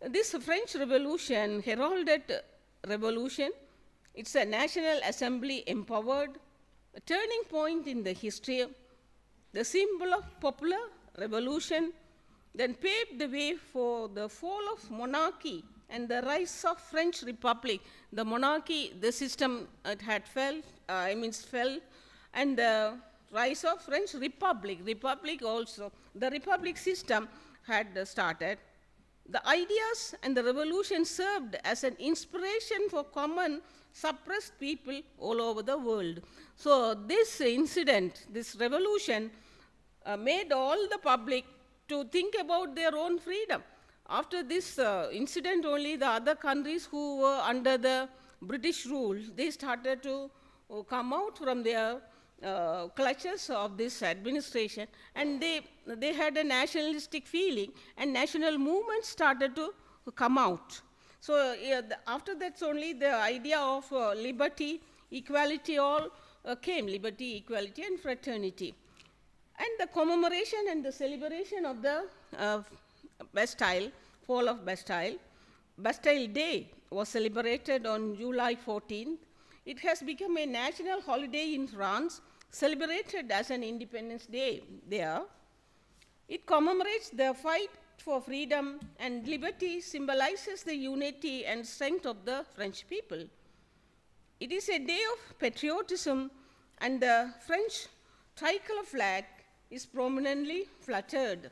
This French Revolution, heralded revolution, it's a National Assembly empowered, a turning point in the history, the symbol of popular revolution, then paved the way for the fall of monarchy and the rise of French Republic. The monarchy, the system had fell, and the rise of French Republic. Republic also, the Republic system had started. The ideas and the revolution served as an inspiration for common suppressed people all over the world. So this incident, this revolution, made all the public to think about their own freedom. After this incident only, the other countries who were under the British rule, they started to come out from their clutches of this administration, and they had a nationalistic feeling, and national movements started to come out. So after that only the idea of liberty, equality all came, liberty, equality, and fraternity. And the commemoration and the celebration of the Bastille, fall of Bastille, Bastille Day was celebrated on July 14th. It has become a national holiday in France, celebrated as an Independence Day there. It commemorates the fight for freedom, and liberty symbolizes the unity and strength of the French people. It is a day of patriotism, and the French tricolor flag is prominently fluttered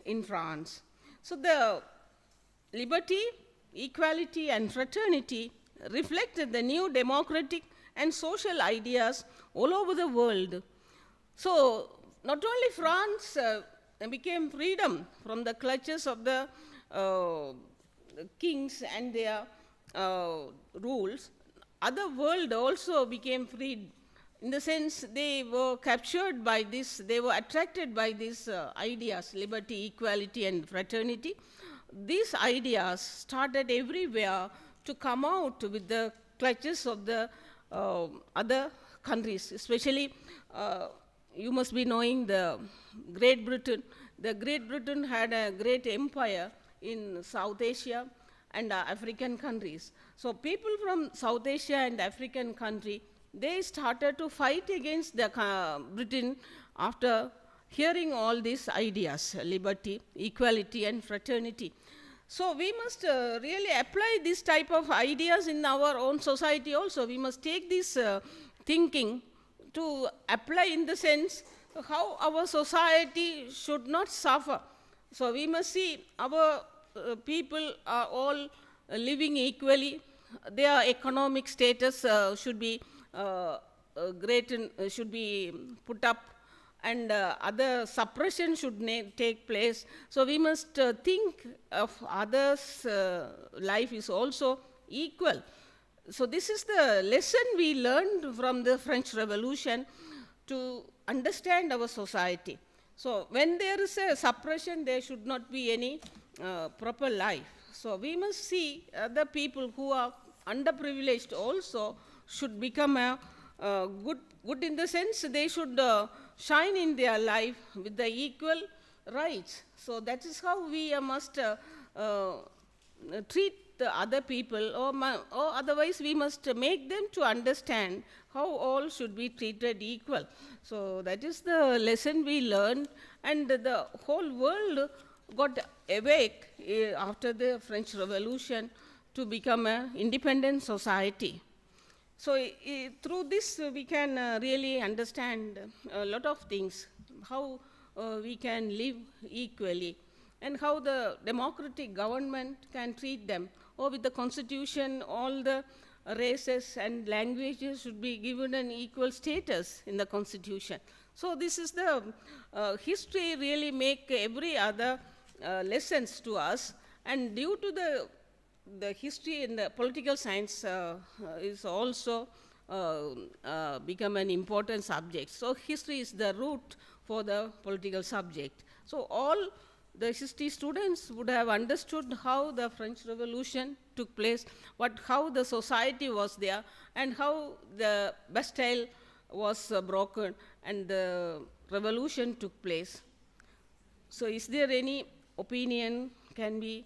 in France. So the liberty, equality, and fraternity reflected the new democratic and social ideas all over the world. So not only France became freedom from the clutches of the kings and their rules, other world also became freed. In the sense, they were captured by this, they were attracted by these ideas, liberty, equality, and fraternity. These ideas started everywhere to come out with the clutches of the other countries, especially you must be knowing the Great Britain. The Great Britain had a great empire in South Asia and African countries. So people from South Asia and African country, they started to fight against the Britain after hearing all these ideas, liberty, equality, and fraternity. So we must really apply this type of ideas in our own society also. We must take this thinking to apply in the sense how our society should not suffer. So we must see our people are all living equally. Their economic status should be should be put up, and other suppression should take place. So we must think of others' life is also equal. So this is the lesson we learned from the French Revolution to understand our society. So when there is a suppression, there should not be any proper life. So we must see the people who are underprivileged also should become good in the sense they should shine in their life with the equal rights. So that is how we must treat the other people, or otherwise we must make them to understand how all should be treated equal. So that is the lesson we learned, and the whole world got awake after the French Revolution to become an independent society. So through this we can really understand a lot of things, how we can live equally, and how the democratic government can treat them. Or with the constitution, all the races and languages should be given an equal status in the constitution. So this is the history really make every other lessons to us, and due to the history in the political science is also become an important subject. So history is the root for the political subject. So all the history students would have understood how the French Revolution took place, how the society was there, and how the Bastille was broken and the revolution took place. So is there any opinion can be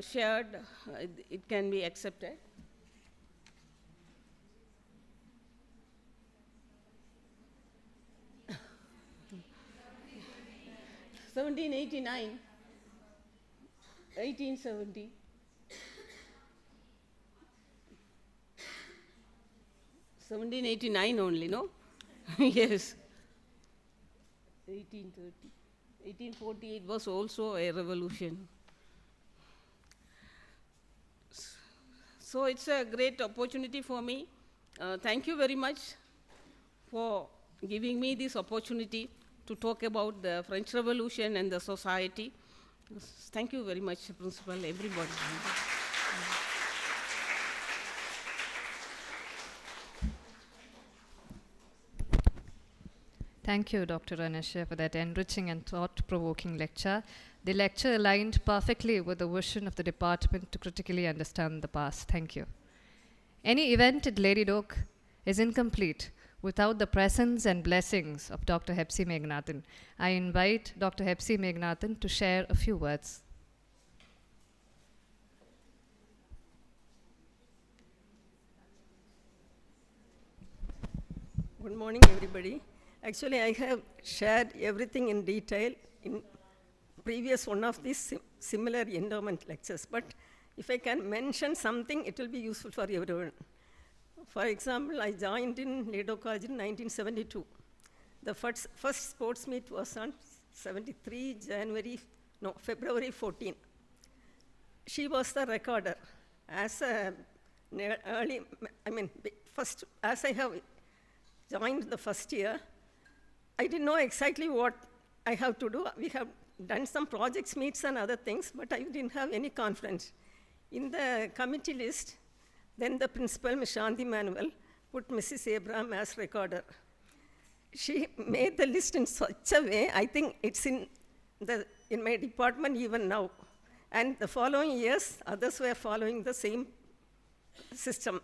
shared? It can be accepted. (1789), 1870. (1789) only, no? Yes. 1830. 1848 was also a revolution. So it's a great opportunity for me. Thank you very much for giving me this opportunity to talk about the French Revolution and the society. Thank you very much, Principal, everybody. Thank you, Dr. Anisha, for that enriching and thought-provoking lecture. The lecture aligned perfectly with the vision of the department to critically understand the past. Thank you. Any event at Lady Doak is incomplete without the presence and blessings of Dr. Hepsi Meghnathan. I invite Dr. Hepsi Meghnathan to share a few words. Good morning, everybody. Actually, I have shared everything in detail in previous one of these similar endowment lectures, but if I can mention something, it will be useful for everyone. For example, I joined in Lado College in 1972. The first sports meet was on February 14. She was the recorder. As as I have joined the first year, I didn't know exactly what I have to do. We have done some projects meets and other things, but I didn't have any confidence. In the committee list, then the principal, Ms. Shanti Manuel, put Mrs. Abraham as recorder. She made the list in such a way, I think it's in my department even now. And the following years, others were following the same system.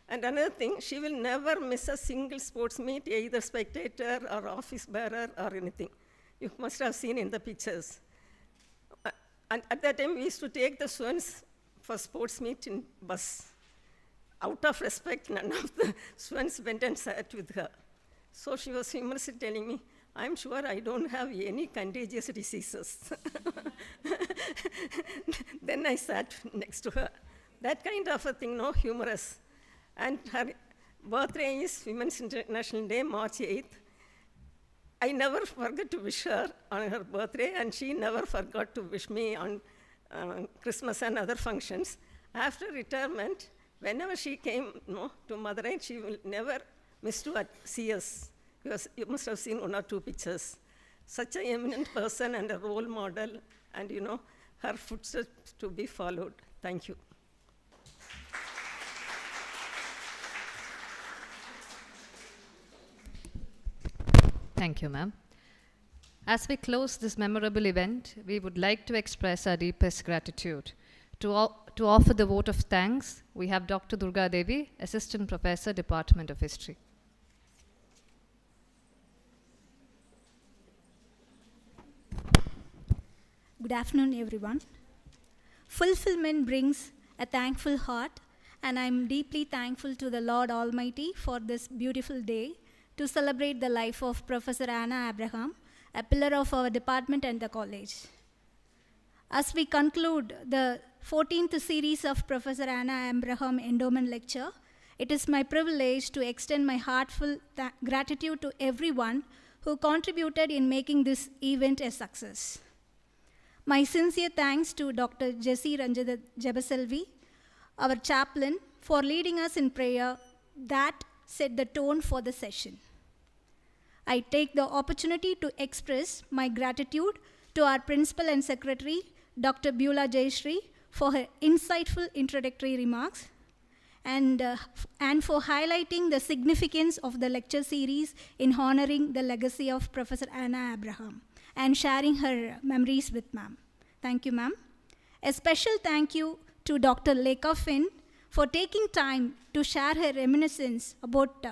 And another thing, she will never miss a single sports meet, either spectator or office bearer or anything. You must have seen in the pictures. And at that time, we used to take the students for sports meet in bus. Out of respect, none of the students went and sat with her. So she was humorously telling me, I'm sure I don't have any contagious diseases. Then I sat next to her. That kind of a thing, no, humorous. And her birthday is Women's International Day, March 8th. I never forgot to wish her on her birthday, and she never forgot to wish me on Christmas and other functions. After retirement, whenever she came to Madurai, she will never miss to see us, because you must have seen one or two pictures. Such an eminent person and a role model, and her footsteps to be followed. Thank you. Thank you, ma'am. As we close this memorable event, we would like to express our deepest gratitude. To offer the vote of thanks, we have Dr. Durga Devi, Assistant Professor, Department of History. Good afternoon, everyone. Fulfillment brings a thankful heart, and I'm deeply thankful to the Lord Almighty for this beautiful day to celebrate the life of Professor Anna Abraham, a pillar of our department and the college. As we conclude the 14th series of Professor Anna Abraham Endowment Lecture, it is my privilege to extend my heartfelt gratitude to everyone who contributed in making this event a success. My sincere thanks to Dr. Jessie Ranjit Jabaselvi, our chaplain, for leading us in prayer that set the tone for the session. I take the opportunity to express my gratitude to our principal and secretary, Dr. Beulah Jayashree, for her insightful introductory remarks and for highlighting the significance of the lecture series in honoring the legacy of Professor Anna Abraham and sharing her memories with ma'am. Thank you, ma'am. A special thank you to Dr. Lekha Finn for taking time to share her reminiscence about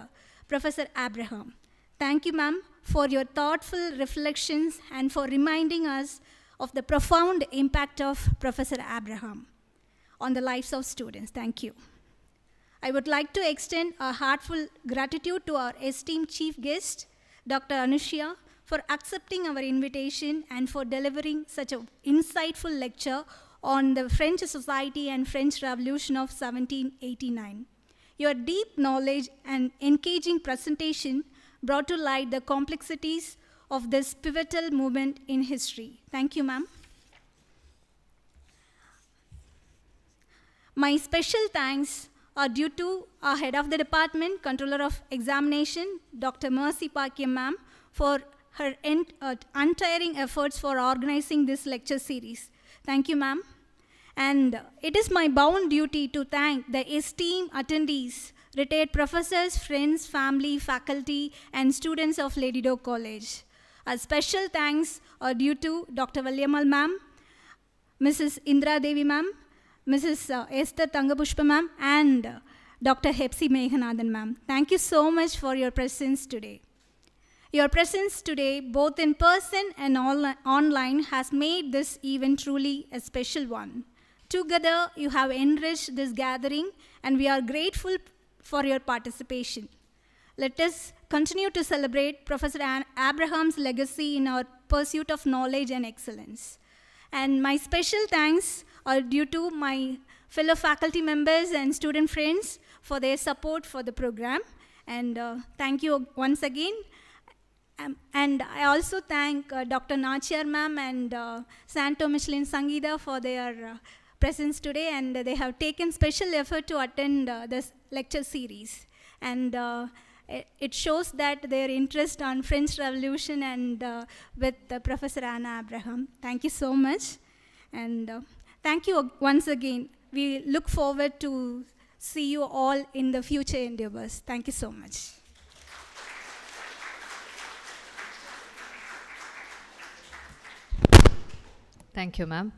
Professor Abraham. Thank you, ma'am, for your thoughtful reflections and for reminding us of the profound impact of Professor Abraham on the lives of students. Thank you. I would like to extend a heartfelt gratitude to our esteemed chief guest, Dr. Anushya, for accepting our invitation and for delivering such an insightful lecture on the French society and French Revolution of 1789. Your deep knowledge and engaging presentation brought to light the complexities of this pivotal moment in history. Thank you, ma'am. My special thanks are due to our head of the department, controller of examination, Dr. Mercy Pakyam, ma'am, for her untiring efforts for organizing this lecture series. Thank you, ma'am. And it is my bound duty to thank the esteemed attendees retired professors, friends, family, faculty, and students of Lady Doe College. A special thanks are due to Dr. Valyamal ma'am, Mrs. Indra Devi ma'am, Mrs. Esther Tangapushpa ma'am, and Dr. Hepsi Meghanathan ma'am. Thank you so much for your presence today. Your presence today, both in person and online, has made this event truly a special one. Together, you have enriched this gathering, and we are grateful for your participation. Let us continue to celebrate Professor Abraham's legacy in our pursuit of knowledge and excellence. And my special thanks are due to my fellow faculty members and student friends for their support for the program. And thank you once again. And I also thank Dr. Nachyar ma'am and Santo Michelin Sangeeta for their presence today, and they have taken special effort to attend this lecture series. And it shows that their interest on French Revolution and with Professor Anna Abraham. Thank you so much. And thank you once again. We look forward to see you all in the future endeavors. Thank you so much. Thank you, ma'am.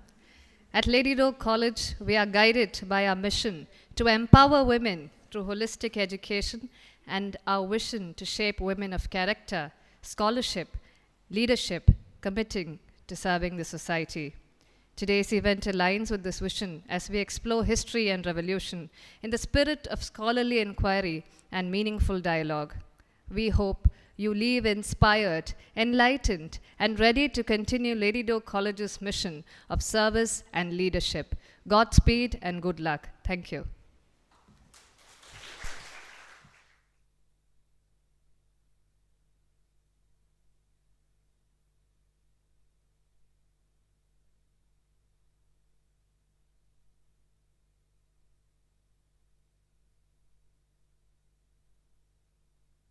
At Lady Doe College, we are guided by our mission to empower women through holistic education and our vision to shape women of character, scholarship, leadership, committing to serving the society. Today's event aligns with this vision as we explore history and revolution in the spirit of scholarly inquiry and meaningful dialogue. We hope you leave inspired, enlightened, and ready to continue Lady Doe College's mission of service and leadership. Godspeed and good luck. Thank you.